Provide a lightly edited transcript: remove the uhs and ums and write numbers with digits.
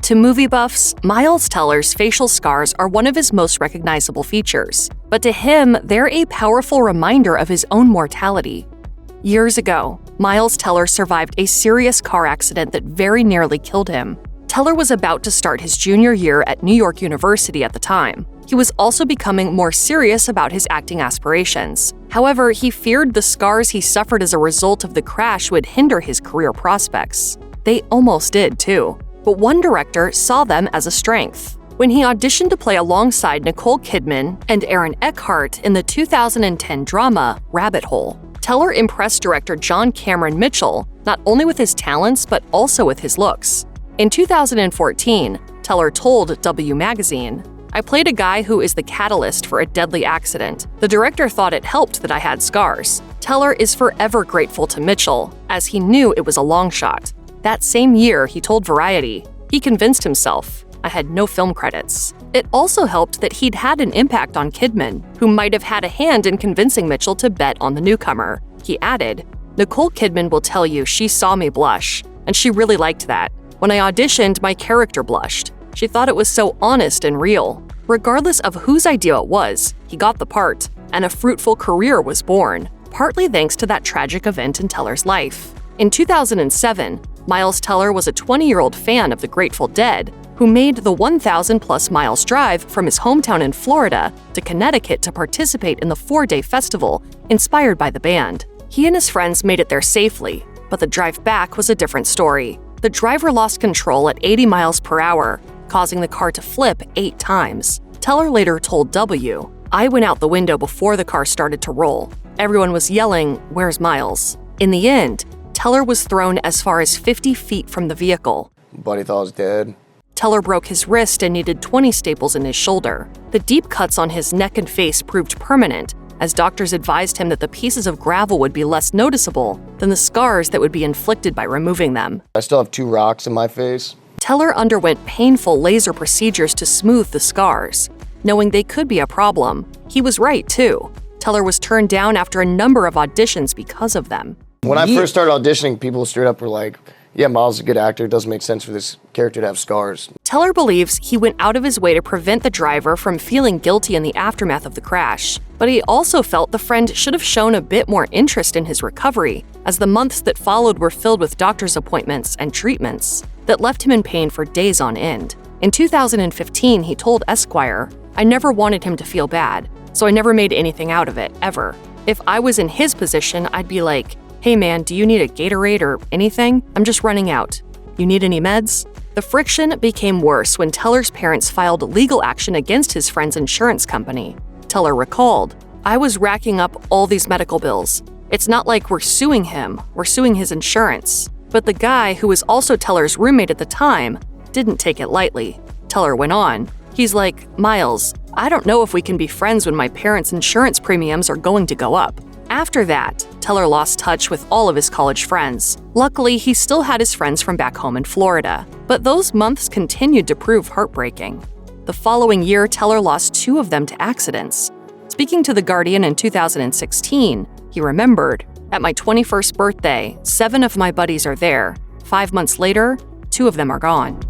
To movie buffs, Miles Teller's facial scars are one of his most recognizable features, but to him, they're a powerful reminder of his own mortality. Years ago, Miles Teller survived a serious car accident that very nearly killed him. Teller was about to start his junior year at New York University at the time. He was also becoming more serious about his acting aspirations. However, he feared the scars he suffered as a result of the crash would hinder his career prospects. They almost did, too. But one director saw them as a strength. When he auditioned to play alongside Nicole Kidman and Aaron Eckhart in the 2010 drama Rabbit Hole, Teller impressed director John Cameron Mitchell not only with his talents but also with his looks. In 2014, Teller told W Magazine, "I played a guy who is the catalyst for a deadly accident. The director thought it helped that I had scars." Teller is forever grateful to Mitchell, as he knew it was a long shot. That same year, he told Variety, he convinced himself, "I had no film credits." It also helped that he'd had an impact on Kidman, who might have had a hand in convincing Mitchell to bet on the newcomer. He added, "Nicole Kidman will tell you she saw me blush, and she really liked that. When I auditioned, my character blushed. She thought it was so honest and real." Regardless of whose idea it was, he got the part, and a fruitful career was born, partly thanks to that tragic event in Teller's life. In 2007, Miles Teller was a 20-year-old fan of the Grateful Dead who made the 1,000-plus miles drive from his hometown in Florida to Connecticut to participate in the 4-day festival inspired by the band. He and his friends made it there safely, but the drive back was a different story. The driver lost control at 80 miles per hour, causing the car to flip 8 times. Teller later told W, "I went out the window before the car started to roll. Everyone was yelling, 'Where's Miles?' In the end, Teller was thrown as far as 50 feet from the vehicle. Buddy thought I was dead." Teller broke his wrist and needed 20 staples in his shoulder. The deep cuts on his neck and face proved permanent, as doctors advised him that the pieces of gravel would be less noticeable than the scars that would be inflicted by removing them. I still have 2 rocks in my face. Teller underwent painful laser procedures to smooth the scars, knowing they could be a problem. He was right, too. Teller was turned down after a number of auditions because of them. When I first started auditioning, people straight up were like, "Yeah, Miles is a good actor. It doesn't make sense for this character to have scars." Teller believes he went out of his way to prevent the driver from feeling guilty in the aftermath of the crash, but he also felt the friend should have shown a bit more interest in his recovery, as the months that followed were filled with doctor's appointments and treatments that left him in pain for days on end. In 2015, he told Esquire, "I never wanted him to feel bad, so I never made anything out of it, ever. If I was in his position, I'd be like, 'Hey man, do you need a Gatorade or anything? I'm just running out. You need any meds?'" The friction became worse when Teller's parents filed legal action against his friend's insurance company. Teller recalled, "I was racking up all these medical bills. It's not like we're suing him, we're suing his insurance." But the guy, who was also Teller's roommate at the time, didn't take it lightly. Teller went on, he's like, "Miles, I don't know if we can be friends when my parents' insurance premiums are going to go up." After that, Teller lost touch with all of his college friends. Luckily, he still had his friends from back home in Florida, but those months continued to prove heartbreaking. The following year, Teller lost 2 of them to accidents. Speaking to The Guardian in 2016, he remembered, "At my 21st birthday, 7 of my buddies are there. 5 months later, 2 of them are gone."